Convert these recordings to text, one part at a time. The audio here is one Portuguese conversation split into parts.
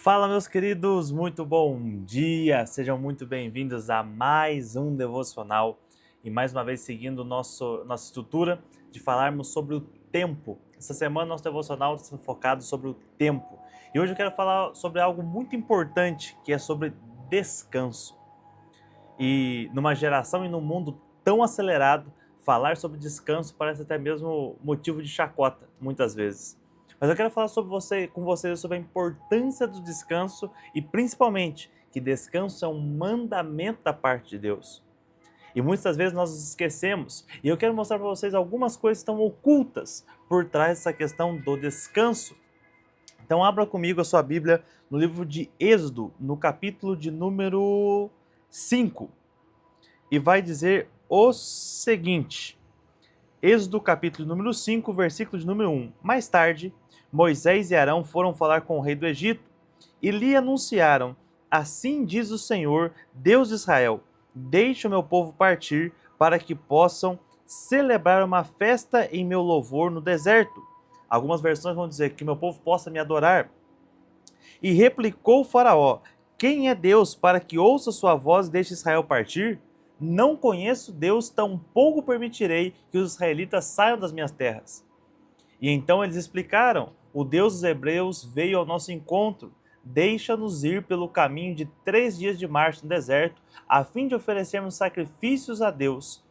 Fala, meus queridos, muito bom dia! Sejam muito bem-vindos a mais um devocional e mais uma vez seguindo nossa estrutura de falarmos sobre o tempo. Essa semana nosso devocional está sendo focado sobre o tempo e hoje eu quero falar sobre algo muito importante que é sobre descanso. E numa geração e num mundo tão acelerado, falar sobre descanso parece até mesmo motivo de chacota, muitas vezes. Mas eu quero falar com vocês sobre a importância do descanso e principalmente que descanso é um mandamento da parte de Deus. E muitas vezes nós nos esquecemos. E eu quero mostrar para vocês algumas coisas que estão ocultas por trás dessa questão do descanso. Então abra comigo a sua Bíblia no livro de Êxodo, no capítulo de número 5 e vai dizer o seguinte. Êxodo capítulo número 5, versículo de número 1. Mais tarde, Moisés e Arão foram falar com o rei do Egito e lhe anunciaram: Assim diz o Senhor, Deus de Israel: Deixe o meu povo partir para que possam celebrar uma festa em meu louvor no deserto. Algumas versões vão dizer que meu povo possa me adorar. E replicou o faraó: Quem é Deus para que ouça sua voz e deixe Israel partir? Não conheço Deus, tampouco permitirei que os israelitas saiam das minhas terras. E então eles explicaram: O Deus dos hebreus veio ao nosso encontro. Deixa-nos ir pelo caminho de 3 dias de marcha no deserto, a fim de oferecermos sacrifícios a Deus.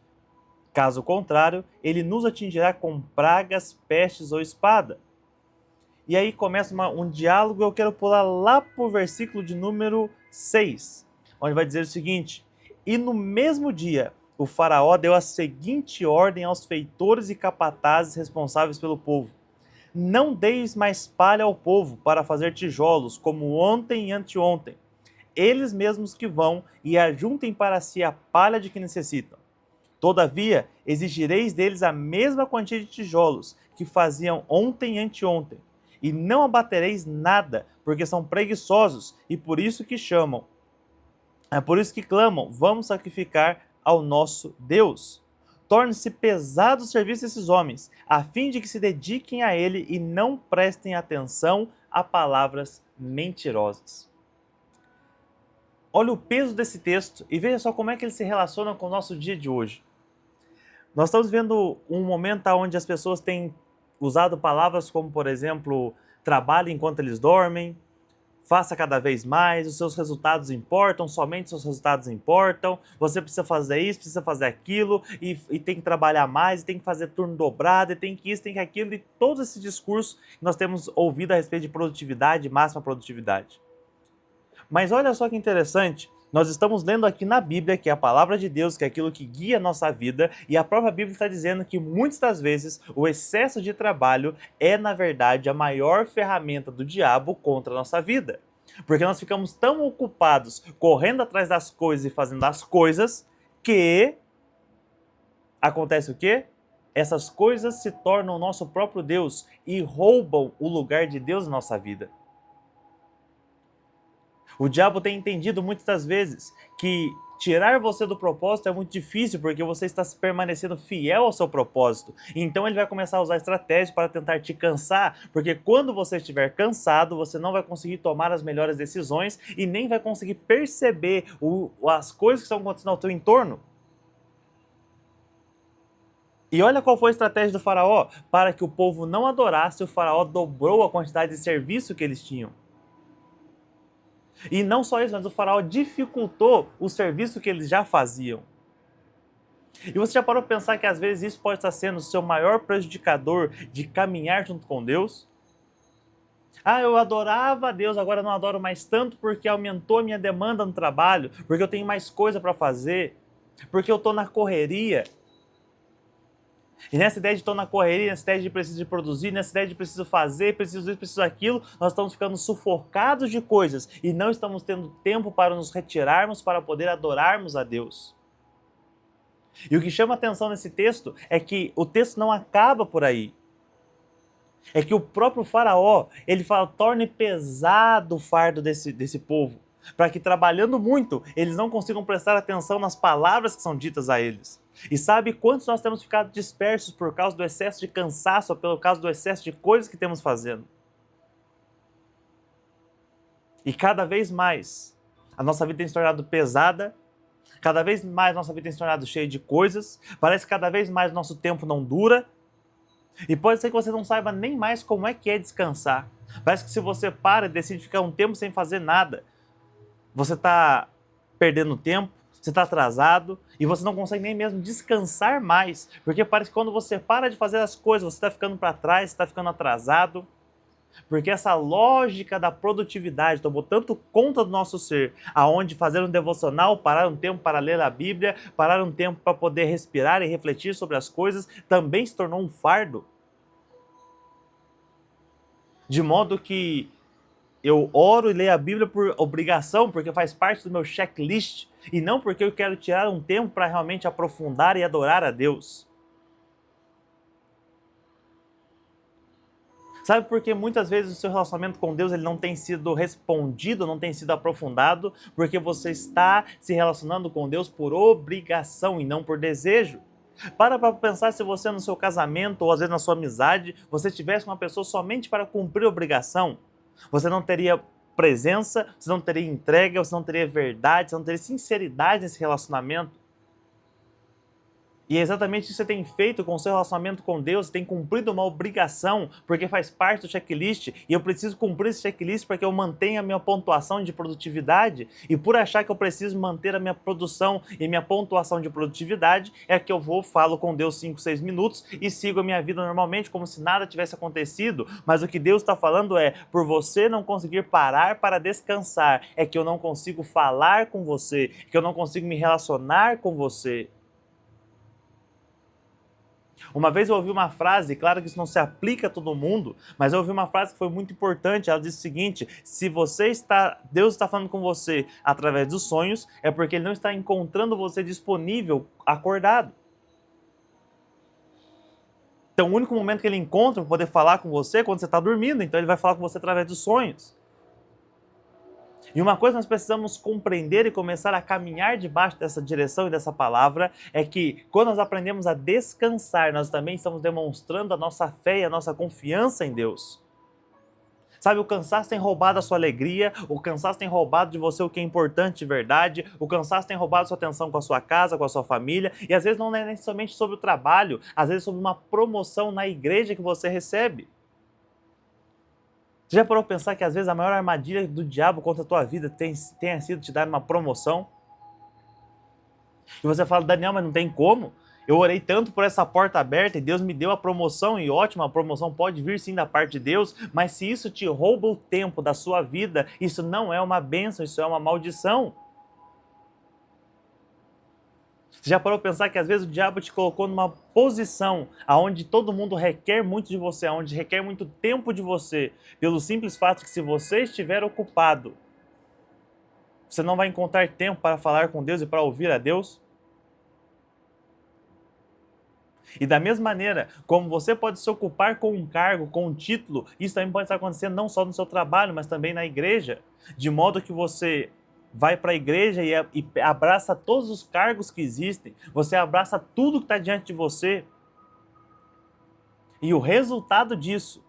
Caso contrário, ele nos atingirá com pragas, pestes ou espada. E aí começa um diálogo. Eu quero pular lá para o versículo de número 6, onde vai dizer o seguinte: E no mesmo dia, o faraó deu a seguinte ordem aos feitores e capatazes responsáveis pelo povo: Não deis mais palha ao povo para fazer tijolos, como ontem e anteontem. Eles mesmos que vão e ajuntem para si a palha de que necessitam. Todavia, exigireis deles a mesma quantia de tijolos que faziam ontem e anteontem, e não abatereis nada, porque são preguiçosos, e por isso que chamam. É por isso que clamam: Vamos sacrificar ao nosso Deus. Torne-se pesado o serviço desses homens, a fim de que se dediquem a ele e não prestem atenção a palavras mentirosas. Olha o peso desse texto e veja só como é que ele se relaciona com o nosso dia de hoje. Nós estamos vendo um momento onde as pessoas têm usado palavras como, por exemplo, trabalhe enquanto eles dormem, faça cada vez mais, os seus resultados importam, somente os seus resultados importam, você precisa fazer isso, precisa fazer aquilo, e tem que trabalhar mais, e tem que fazer turno dobrado, e tem que isso, tem que aquilo, e todo esse discurso que nós temos ouvido a respeito de produtividade, máxima produtividade. Mas olha só que interessante, nós estamos lendo aqui na Bíblia, que é a palavra de Deus, que é aquilo que guia a nossa vida, e a própria Bíblia está dizendo que muitas das vezes o excesso de trabalho é, na verdade, a maior ferramenta do diabo contra a nossa vida. Porque nós ficamos tão ocupados correndo atrás das coisas e fazendo as coisas que acontece o quê? Essas coisas se tornam o nosso próprio Deus e roubam o lugar de Deus na nossa vida. O diabo tem entendido muitas das vezes que tirar você do propósito é muito difícil porque você está permanecendo fiel ao seu propósito. Então ele vai começar a usar estratégias para tentar te cansar, porque quando você estiver cansado, você não vai conseguir tomar as melhores decisões e nem vai conseguir perceber as coisas que estão acontecendo ao teu entorno. E olha qual foi a estratégia do faraó. Para que o povo não adorasse, o faraó dobrou a quantidade de serviço que eles tinham. E não só isso, mas o faraó dificultou o serviço que eles já faziam. E você já parou para pensar que às vezes isso pode estar sendo o seu maior prejudicador de caminhar junto com Deus? Ah, eu adorava a Deus, agora não adoro mais tanto porque aumentou a minha demanda no trabalho, porque eu tenho mais coisa para fazer, porque eu estou na correria. E nessa ideia de estou na correria, nessa ideia de preciso de produzir, nessa ideia de preciso fazer, preciso isso, preciso aquilo, nós estamos ficando sufocados de coisas e não estamos tendo tempo para nos retirarmos para poder adorarmos a Deus. E o que chama atenção nesse texto é que o texto não acaba por aí. É que o próprio faraó, ele fala: torne pesado o fardo desse povo, para que trabalhando muito, eles não consigam prestar atenção nas palavras que são ditas a eles. E sabe quantos nós temos ficado dispersos por causa do excesso de cansaço, ou pelo causa do excesso de coisas que temos fazendo? E cada vez mais a nossa vida tem se tornado pesada, cada vez mais a nossa vida tem se tornado cheia de coisas, parece que cada vez mais o nosso tempo não dura, e pode ser que você não saiba nem mais como é que é descansar. Parece que se você para e decide ficar um tempo sem fazer nada, você está perdendo tempo, você está atrasado e você não consegue nem mesmo descansar mais, porque parece que quando você para de fazer as coisas, você está ficando para trás, você está ficando atrasado, porque essa lógica da produtividade tomou tanto conta do nosso ser, aonde fazer um devocional, parar um tempo para ler a Bíblia, parar um tempo para poder respirar e refletir sobre as coisas, também se tornou um fardo. De modo que eu oro e leio a Bíblia por obrigação, porque faz parte do meu checklist, e não porque eu quero tirar um tempo para realmente aprofundar e adorar a Deus. Sabe por que muitas vezes o seu relacionamento com Deus ele não tem sido respondido, não tem sido aprofundado? Porque você está se relacionando com Deus por obrigação e não por desejo. Para pensar se você no seu casamento ou às vezes na sua amizade, você tivesse uma pessoa somente para cumprir obrigação. Você não teria presença, você não teria entrega, você não teria verdade, você não teria sinceridade nesse relacionamento. E é exatamente isso que você tem feito com o seu relacionamento com Deus, você tem cumprido uma obrigação, porque faz parte do checklist, e eu preciso cumprir esse checklist para que eu mantenha a minha pontuação de produtividade, e por achar que eu preciso manter a minha produção e minha pontuação de produtividade, é que eu falo com Deus 5, 6 minutos e sigo a minha vida normalmente, como se nada tivesse acontecido, mas o que Deus está falando é, por você não conseguir parar para descansar, é que eu não consigo falar com você, que eu não consigo me relacionar com você. Uma vez eu ouvi uma frase, claro que isso não se aplica a todo mundo, mas eu ouvi uma frase que foi muito importante. Ela disse o seguinte: se Deus está falando com você através dos sonhos, é porque Ele não está encontrando você disponível, acordado. Então o único momento que Ele encontra para poder falar com você é quando você está dormindo, então Ele vai falar com você através dos sonhos. E uma coisa que nós precisamos compreender e começar a caminhar debaixo dessa direção e dessa palavra é que quando nós aprendemos a descansar, nós também estamos demonstrando a nossa fé e a nossa confiança em Deus. Sabe, o cansaço tem roubado a sua alegria, o cansaço tem roubado de você o que é importante de verdade, o cansaço tem roubado a sua atenção com a sua casa, com a sua família, e às vezes não é nem somente sobre o trabalho, às vezes sobre uma promoção na igreja que você recebe. Você já parou para pensar que às vezes a maior armadilha do diabo contra a tua vida tenha sido te dar uma promoção? E você fala, Daniel, mas não tem como? Eu orei tanto por essa porta aberta e Deus me deu a promoção, e ótimo, a promoção pode vir sim da parte de Deus, mas se isso te rouba o tempo da sua vida, isso não é uma bênção, isso é uma maldição. Você já parou para pensar que às vezes o diabo te colocou numa posição onde todo mundo requer muito de você, onde requer muito tempo de você, pelo simples fato que se você estiver ocupado, você não vai encontrar tempo para falar com Deus e para ouvir a Deus? E da mesma maneira, como você pode se ocupar com um cargo, com um título, isso também pode estar acontecendo não só no seu trabalho, mas também na igreja, de modo que você vai para a igreja e abraça todos os cargos que existem, você abraça tudo que está diante de você. E o resultado disso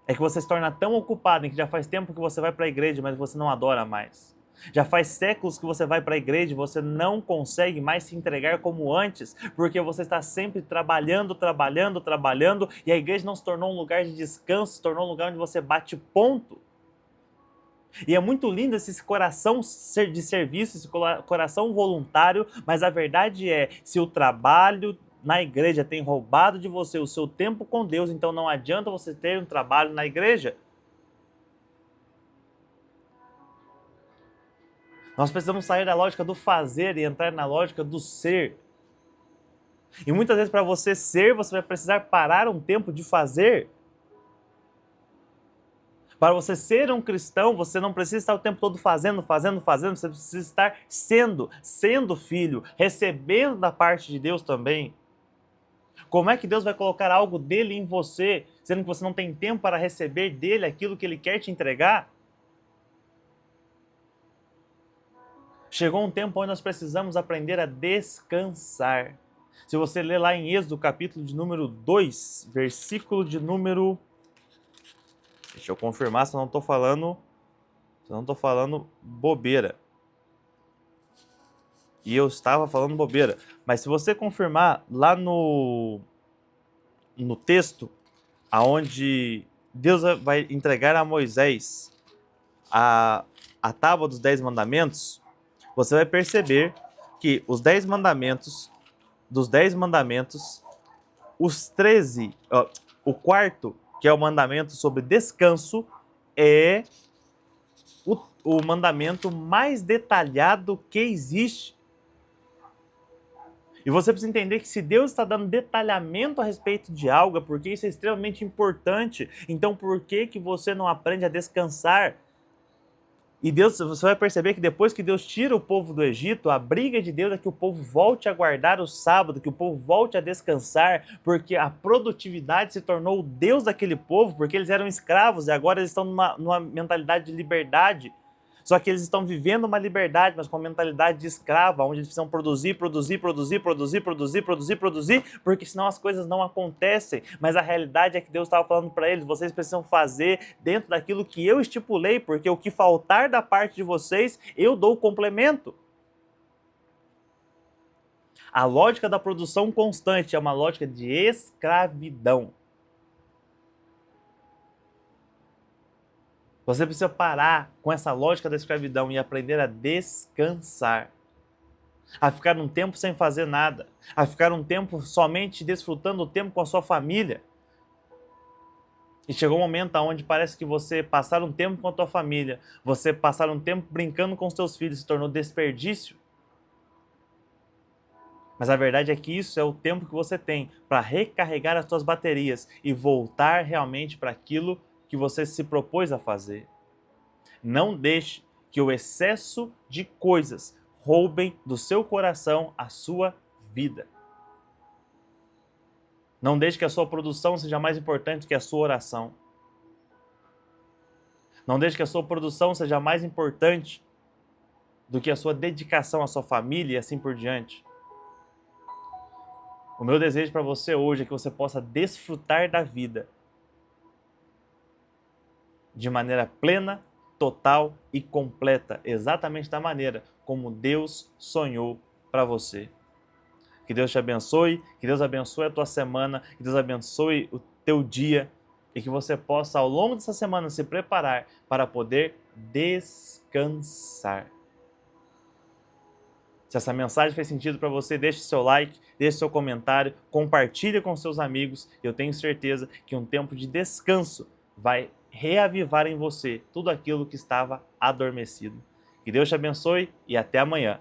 é que você se torna tão ocupado em que já faz tempo que você vai para a igreja, mas você não adora mais. Já faz séculos que você vai para a igreja e você não consegue mais se entregar como antes, porque você está sempre trabalhando, trabalhando, trabalhando, e a igreja não se tornou um lugar de descanso, se tornou um lugar onde você bate ponto. E é muito lindo esse coração de serviço, esse coração voluntário, mas a verdade é, se o trabalho na igreja tem roubado de você o seu tempo com Deus, então não adianta você ter um trabalho na igreja. Nós precisamos sair da lógica do fazer e entrar na lógica do ser. E muitas vezes para você ser, você vai precisar parar um tempo de fazer. Para você ser um cristão, você não precisa estar o tempo todo fazendo, você precisa estar sendo filho, recebendo da parte de Deus também. Como é que Deus vai colocar algo dele em você, sendo que você não tem tempo para receber dele aquilo que ele quer te entregar? Chegou um tempo onde nós precisamos aprender a descansar. Se você ler lá em Êxodo, capítulo de número 2, versículo de número... Deixa eu confirmar se eu não estou falando Se eu não estou falando bobeira. E eu estava falando bobeira. Mas se você confirmar lá no texto, aonde Deus vai entregar a Moisés a tábua dos 10 mandamentos, você vai perceber que os 10 mandamentos, dos 10 mandamentos, os 13, o quarto, que é o mandamento sobre descanso, é o mandamento mais detalhado que existe. E você precisa entender que se Deus está dando detalhamento a respeito de algo, é porque isso é extremamente importante. Então por que você não aprende a descansar? E Deus, você vai perceber que depois que Deus tira o povo do Egito, a briga de Deus é que o povo volte a guardar o sábado, que o povo volte a descansar, porque a produtividade se tornou o Deus daquele povo, porque eles eram escravos e agora eles estão numa mentalidade de liberdade. Só que eles estão vivendo uma liberdade, mas com uma mentalidade de escrava, onde eles precisam produzir, porque senão as coisas não acontecem. Mas a realidade é que Deus estava falando para eles, vocês precisam fazer dentro daquilo que eu estipulei, porque o que faltar da parte de vocês, eu dou o complemento. A lógica da produção constante é uma lógica de escravidão. Você precisa parar com essa lógica da escravidão e aprender a descansar. A ficar um tempo sem fazer nada. A ficar um tempo somente desfrutando o tempo com a sua família. E chegou um momento onde parece que você passar um tempo com a tua família, você passar um tempo brincando com os teus filhos se tornou desperdício. Mas a verdade é que isso é o tempo que você tem para recarregar as suas baterias e voltar realmente para aquilo que você se propôs a fazer. Não deixe que o excesso de coisas roubem do seu coração a sua vida. Não deixe que a sua produção seja mais importante que a sua oração. Não deixe que a sua produção seja mais importante do que a sua dedicação à sua família e assim por diante. O meu desejo para você hoje é que você possa desfrutar da vida de maneira plena, total e completa, exatamente da maneira como Deus sonhou para você. Que Deus te abençoe, que Deus abençoe a tua semana, que Deus abençoe o teu dia e que você possa ao longo dessa semana se preparar para poder descansar. Se essa mensagem fez sentido para você, deixe seu like, deixe seu comentário, compartilhe com seus amigos. Eu tenho certeza que um tempo de descanso vai reavivar em você tudo aquilo que estava adormecido. Que Deus te abençoe e até amanhã.